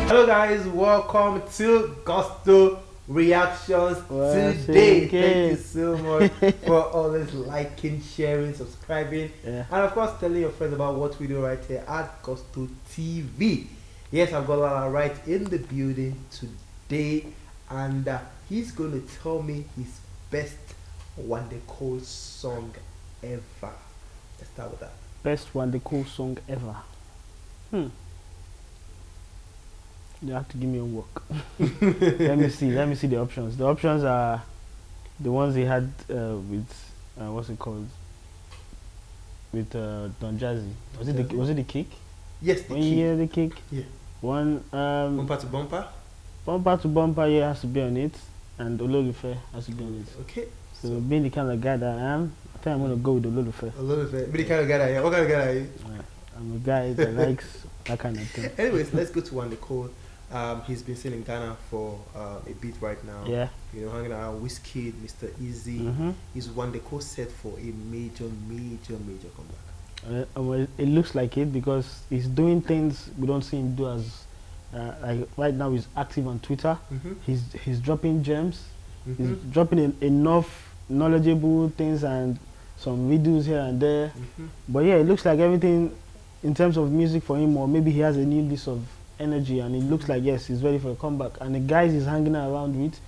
Hello guys, welcome to Gusto Reactions today. Thank you so much for always liking, sharing, subscribing, and of course telling your friends about what we do right here at Gusto TV. Yes, I've got Lala right in the building today, and he's going to tell me his best Wande Cole song ever. Let's start with that. Best Wande Cole song ever. You have to give me homework. Let me see the options. The options are the ones he had with what's it called? With Don Jazzy. Was it the kick? Yes, the when kick. You hear the kick? Yeah. One bumper to bumper? Bumper to bumper, yeah, has to be on it, and Ololufe has to be on it. Okay. So being the kind of guy that I am, I think I'm gonna go with Ololufe. Ololufe. Be the kind of guy that I am. What kind of guy are you? I'm a guy that likes that kind of thing. Anyways, let's go to Wande Cole. He's been seen in Ghana for a bit right now. Yeah. You know, hanging around WIZKID, Mr. Easy. Is Wande Cole set for a major comeback? Well, it looks like it because he's doing things we don't see him do as like right now. He's active on Twitter. He's dropping gems. He's dropping enough knowledgeable things and some videos here and there. But yeah, it looks like everything in terms of music for him, or maybe he has a new list of energy, and it looks like yes, he's ready for a comeback. And the guys he's hanging around with,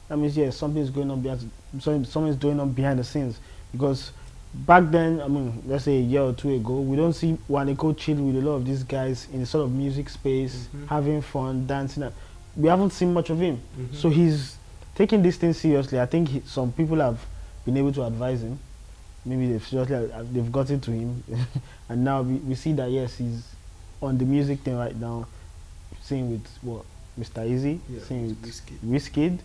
that means yes, something's going on behind the scenes. Because back then, I mean, let's say a year or two ago, we don't see Wande Cole chill with a lot of these guys in the sort of music space, having fun, dancing. We haven't seen much of him, so he's taking this thing seriously. I think some people have been able to advise him. Maybe they've gotten to him, and now we see that yes, he's on the music thing right now. Sing with what, Mr. Easy, sing with WIZKID,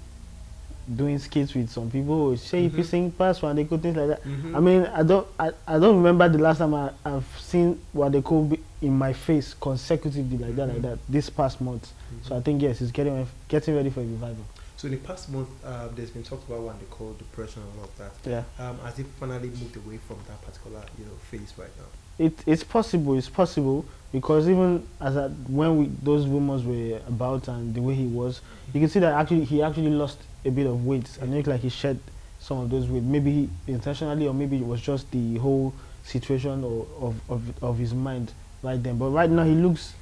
doing skits with some people. Say if you sing past Wande Cole, things like that. I mean, I don't remember the last time I've seen Wande Cole in my face consecutively like that this past month. So I think yes, he's getting ready for a revival. So in the past month, there's been talks about Wande Cole, depression, and all of that. Yeah. Has he finally moved away from that particular phase right now? It's possible because even when those rumors were about and the way he was, you can see that he actually lost a bit of weight, and it looked like he shed some of those weight, maybe intentionally or maybe it was just the whole situation of his mind right then. But right now he looks,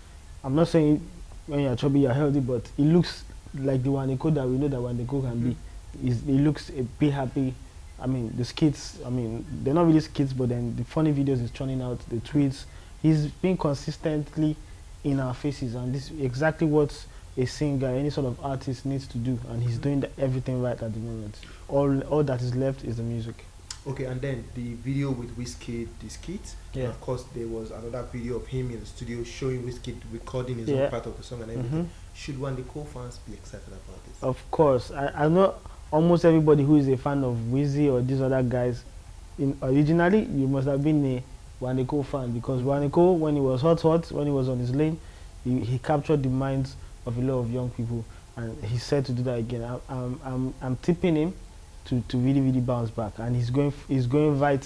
I'm not saying when you're chubby you're healthy, but he looks like the Wande Cole that we know that Wande Cole can be. He looks a bit happy. I mean, the skits, I mean, they're not really skits, but then the funny videos he's churning out, the tweets, he's been consistently in our faces, and this is exactly what a singer, any sort of artist needs to do, and he's doing everything right at the moment. All that is left is the music. Okay, and then the video with WIZKID, the skit, and of course there was another video of him in the studio showing WIZKID recording his own part of the song and everything. Should Wande Cole fans be excited about this? Of course. I know almost everybody who is a fan of Wizzy or these other guys, originally you must have been a Wande Cole fan, because Wande Cole, when he was hot, when he was on his lane, he captured the minds of a lot of young people, and he's set to do that again. I'm tipping him to really bounce back, and he's going right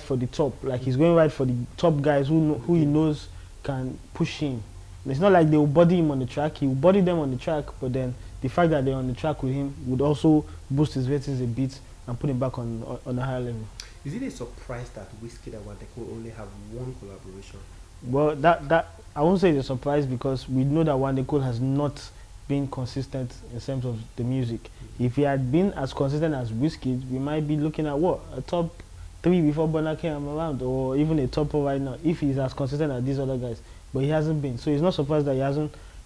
for the top. Like he's going right for the top guys who he knows can push him. It's not like they will body him on the track. He will body them on the track, but then the fact that they're on the track with him would also boost his ratings a bit and put him back on a higher level. Is it a surprise that WIZKID and Wande Cole only have one collaboration? Well, that I won't say it's a surprise, because we know that Wande Cole has not been consistent in terms of the music. If he had been as consistent as WIZKID, we might be looking at what, a top 3 before Burna came around, or even a top 4 right now, if he's as consistent as these other guys. But he hasn't been, so it's not surprised that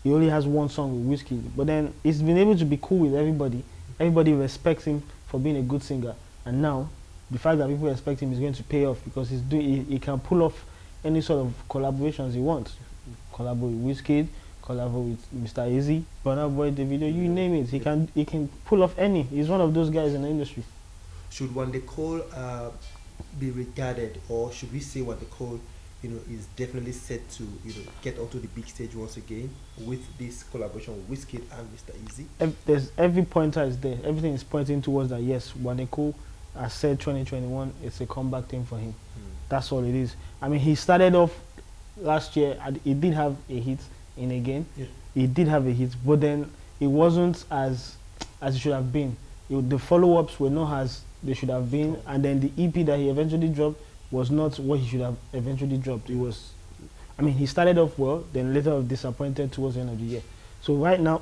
he only has one song with WIZKID. But then he's been able to be cool with everybody. Everybody respects him for being a good singer, and now the fact that people respect him is going to pay off, because he can pull off any sort of collaborations he wants. Collaborate with WIZKID, collaborate with Mr. Easy, Burna Boy, Davido, you name it. He can pull off any. He's one of those guys in the industry. Should Wande Cole be regarded, or should we say Wande Cole is definitely set to get onto the big stage once again with this collaboration with WIZKID and Mr. Easy? Every pointer is there. Everything is pointing towards that. Yes, Wande Cole has said 2021 it's a comeback thing for him. That's all it is. I mean, he started off last year and he did have a hit in again. Yeah. It did have a hit, but then it wasn't as it should have been. The follow-ups were not as they should have been, and then the EP that he eventually dropped was not what he should have eventually dropped. It was, I mean, he started off well, then later disappointed towards the end of the year. So right now,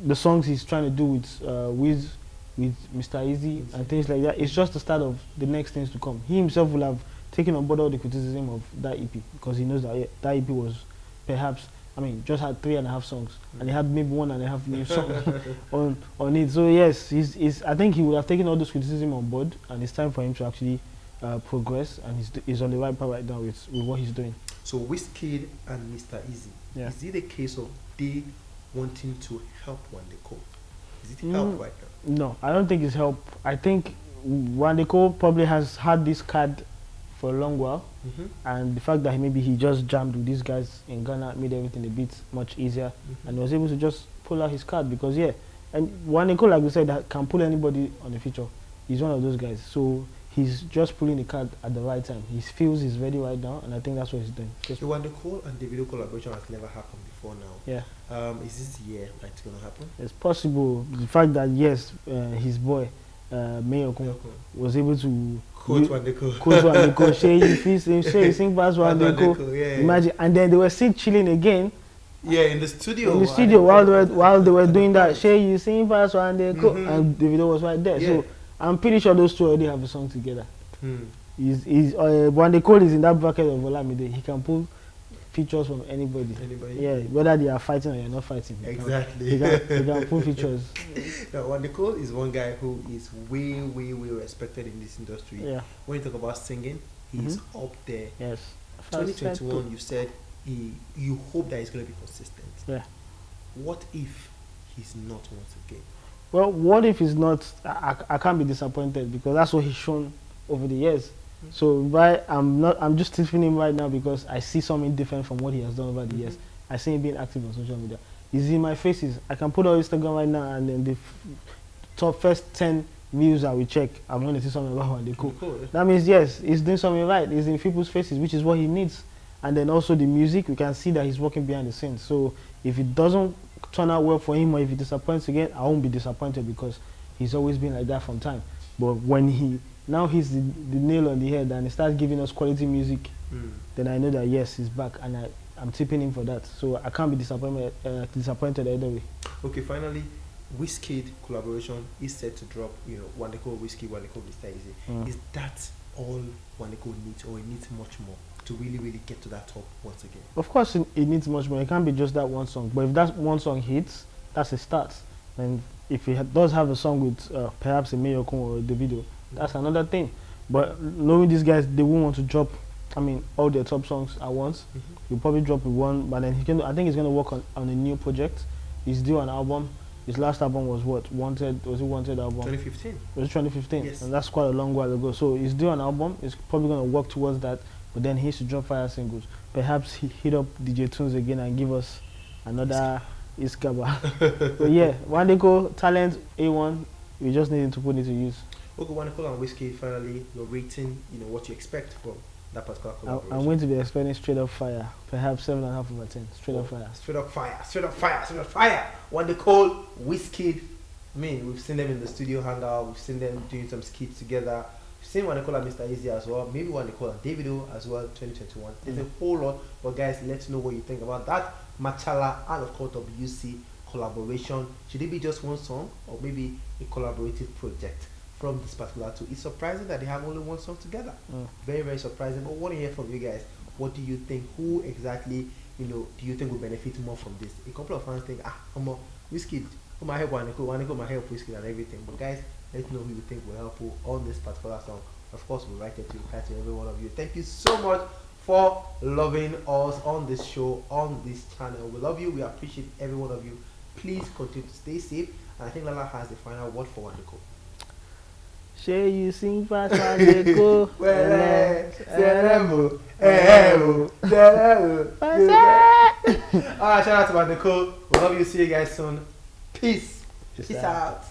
the songs he's trying to do with Mr. Easy and things like that, it's just the start of the next things to come. He himself will have taken on board all the criticism of that EP because he knows that that EP was perhaps, I mean, just had 3.5 songs, and he had maybe 1.5 new songs on it. So yes, I think he would have taken all those criticism on board, and it's time for him to actually progress, and he's on the right path right now with what he's doing. So WIZKID and Mr. Easy, is it a case of they wanting to help Wande Cole? Is it help right now? No, I don't think it's help. I think Wande Cole probably has had this card for a long while, and the fact that maybe he just jammed with these guys in Ghana made everything a bit much easier, and he was able to just pull out his card because and Wande Cole, like we said, that can pull anybody on the feature. He's one of those guys, so he's just pulling the card at the right time. He feels he's ready right now, and I think that's what he's doing. The Wande Cole and Davido collaboration has never happened before now. Yeah. Is this year that it's gonna happen? It's possible. The fact that yes, his boy Mayokun was able to quote Wande Cole. Quote Wande Cole. Shay sing past Wande Cole. Yeah. Imagine, and then they were still chilling again. Yeah, in the studio. In the studio while they were doing that. Shay, you sing past Wande Cole, and Davido was right there. Yeah. So I'm pretty sure those two already have a song together. Wande Cole is in that bracket of Olamide. He can pull features from anybody. Yeah, whether they are fighting or you're not fighting. Exactly. He can pull features. Now, Wande Cole is one guy who is way respected in this industry. Yeah. When you talk about singing, he's up there. Yes. 2021, you said you hope that he's going to be consistent. Yeah. What if he's not once again? Well, what if he's not? I can't be disappointed because that's what he's shown over the years. So I'm just tipping him right now because I see something different from what he has done over the years. I see him being active on social media. He's in my faces. I can put on Instagram right now, and then the top first 10 views I will check, I'm going to see something about Wande Cole. That means yes, he's doing something right. He's in people's faces, which is what he needs. And then also the music, we can see that he's working behind the scenes. So if it doesn't turn out well for him, or if he disappoints again, I won't be disappointed because he's always been like that from time. But when he now hits the nail on the head and he starts giving us quality music, then I know that yes, he's back, and I'm tipping him for that. So I can't be disappointed either way. Okay, finally, WIZKID collaboration is set to drop. Wande Cole, WIZKID, Wande Cole, Mr. Easy. Is that all Wande Cole needs, or it needs much more to really get to that top once again? Of course, it needs much more. It can't be just that one song. But if that one song hits, that's a start. And if he does have a song with perhaps a Mayokun or a Davido, that's another thing. But knowing these guys, they won't want to drop, all their top songs at once. He'll probably drop with one, but then I think he's going to work on a new project. He's due an album. His last album was what? Wanted? Was it Wanted album? 2015. Was it 2015? Yes. And that's quite a long while ago. So he's due an album. He's probably going to work towards that. But then he needs to drop fire singles. Perhaps he hit up DJ Tunes again and give us another Iskaba. But yeah, Wande Cole, talent, A1. We just need to put it to use. Okay, Wande Cole and WIZKID, finally, your rating, what you expect from that particular collaboration. I'm going to be expecting straight up fire. Perhaps 7.5 over 10. Straight up fire. Straight up fire. Straight up fire. Straight up fire. Wande Cole, WIZKID. We've seen them in the studio hangout. We've seen them doing some skits together. We've seen Wande Cole and Mr. Easy as well. Maybe Wande Cole and Davido as well, 2021. There's a whole lot. But guys, let's know what you think about that Machala and of course WC collaboration. Should it be just one song or maybe a collaborative project from this particular two? It's surprising that they have only one song together. Very surprising. But I want to hear from you guys. What do you think? Who exactly do you think will benefit more from this? A couple of fans think WIZKID, who might help Wande Cole might help WIZKID and everything. But guys, let's know who you think will help you on this particular song. Of course, we'll write it to reply to every one of you. Thank you so much for loving us on this show, on this channel. We love you. We appreciate every one of you. Please continue to stay safe. And I think Lala has the final word for Wande Cole. Shay, you sing fast, Wande Cole. Alright, shout out to Wande Cole. We love you. See you guys soon. Peace. Peace out.